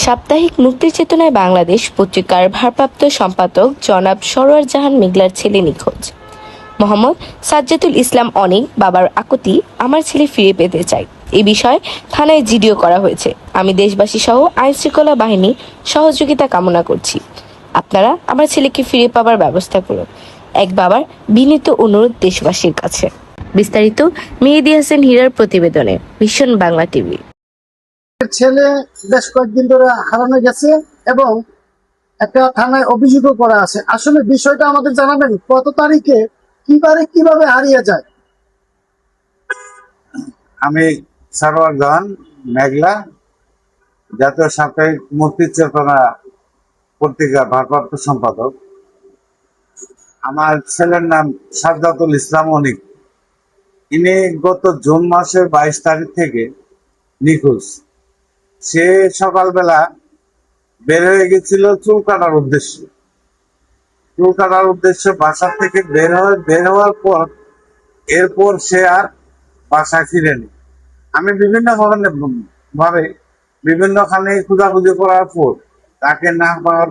সাপ্তাহিক মুক্তির চেতনায় বাংলাদেশ পত্রিকার ভারপ্রাপ্ত সম্পাদক জনাব সরোয়ার জাহান মেঘলার ছেলে নিখোঁজ। মোহাম্মদ সাজ্জাদুল ইসলাম অনিক বাবার আকুতি, আমার ছেলে ফিরে পেতে চাই। এই বিষয়ে থানায় জিডিও করা হয়েছে। আমি দেশবাসী সহ আইন শৃঙ্খলা বাহিনী সহযোগিতা কামনা করছি। আপনারা আমার ছেলেকে ফিরে পাবার ব্যবস্থা করুন। এক বাবার বিনীত অনুরোধ দেশবাসীর কাছে। বিস্তারিত মেহেদী হাসান হীরার প্রতিবেদনে ভীষণ বাংলা টিভি। ছেলে বেশ কয়েকদিন ধরে হারানো গেছে এবং একটা থানায় অভিযোগও করা আছে। আসলে বিষয়টা আমাদের জানাবেন, কত তারিখে কিভাবে হারিয়ে যায়? আমি সরোয়ার জাহান মেঘলা, জাতীয় সাপ্তাহিক মুক্তির চেতনা পত্রিকার ভারপ্রাপ্ত সম্পাদক। আমার ছেলের নাম সাজ্জাদুল ইসলাম অনিক। ইনি গত জুন মাসের 22 তারিখ থেকে নিখোঁজ। সে সকালবেলা বের হয়ে গেছিল চুল কাটার উদ্দেশ্যে বাসা থেকে বের হওয়ার পর এরপর সে আর বাসায় ফিরেনি। আমি বিভিন্নখানে খোঁজাখুঁজি করার পর তাকে না পাওয়ার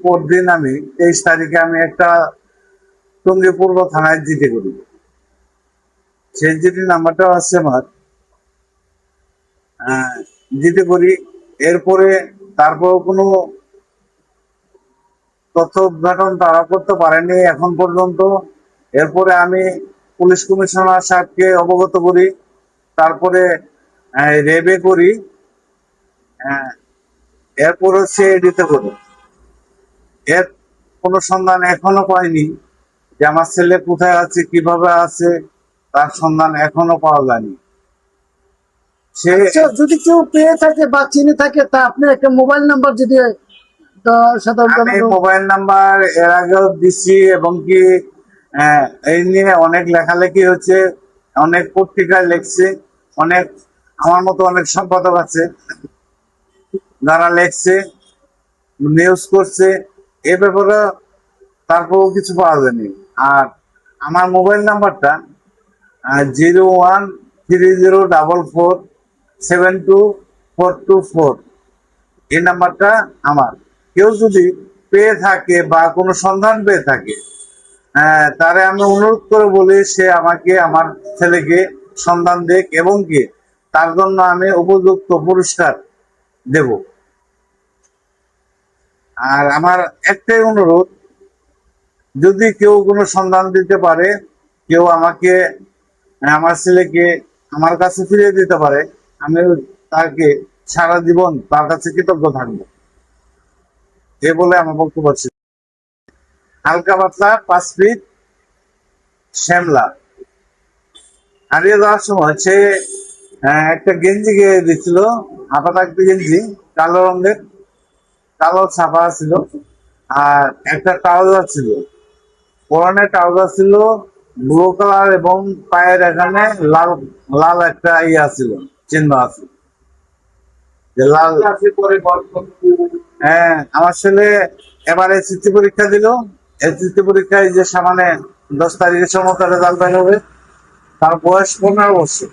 পরদিন আমি 23 তারিখে আমি একটা টঙ্গী পূর্ব থানায় জিডি করি। সেই জিডি নাম্বারটা আছে আমার, জিডি করি। এরপরে তারপর কোনো তথ্য উদ্ঘাটন তারা করতে পারেনি এখন পর্যন্ত। এরপরে আমি পুলিশ কমিশনার সাহেবকে অবগত করি, তারপরে রেবে করি, এরপরে সিআইডিতে করি। এর কোনো সন্ধান এখনো পাইনি যে আমার ছেলে কোথায় আছে, কিভাবে আছে, তার সন্ধান এখনো পাওয়া যায়নি। সে যদি কেউ পেয়ে থাকে বা চিনে থাকে, তা আপনি একটা মোবাইল নাম্বার যদি মোবাইল নাম্বার এর আগেও দিচ্ছি এবং কি এই নিয়ে অনেক লেখালেখি হচ্ছে, অনেক পত্রিকায় লেখছে, অনেক আমার মতো অনেক সম্পাদক আছে যারা লেখছে, নিউজ করছে, এ ব্যাপারে তারপরেও কিছু পাওয়া যায়নি। আর আমার মোবাইল নাম্বারটা 013044722424। এই নাম্বারটা আমার। কেউ যদি পেয়ে থাকে বা কোনো সন্ধান পেয়ে থাকে, তারে আমি অনুরোধ করে বলি সে আমাকে আমার ছেলেকে সন্ধান দেখ এবং কি তার জন্য আমি উপযুক্ত পুরস্কার দেব। আর আমার একটাই অনুরোধ, যদি কেউ কোনো সন্ধান দিতে পারে, কেউ আমাকে আমার ছেলেকে আমার কাছে ফিরিয়ে দিতে পারে, আমি তাকে সারা জীবন তার কাছে কৃতজ্ঞ থাকবো। এ বলে আমার বক্তব্য ছিল। হালকা পাতলা 5 ফিট শ্যামলা। হারিয়ে যাওয়ার সময় সে একটা গেঞ্জি গিয়ে দিচ্ছিল, হাফা থাকতে গেঞ্জি, কালো রঙের, কালো ছাপা ছিল, আর একটা ট্রাউজার ছিল, পরনে ট্রাউজার ছিল ব্লু কালার এবং পায়ের এখানে লাল লাল একটা ছিল, চিহ্ন আছে যে লাল। হ্যাঁ, আমার ছেলে এবারে এসএসসি পরীক্ষা দিল। এসএসসি পরীক্ষায় যে সামনে 10 তারিখের সময় রেজাল্ট বের হবে, তার বয়স 15 বছর।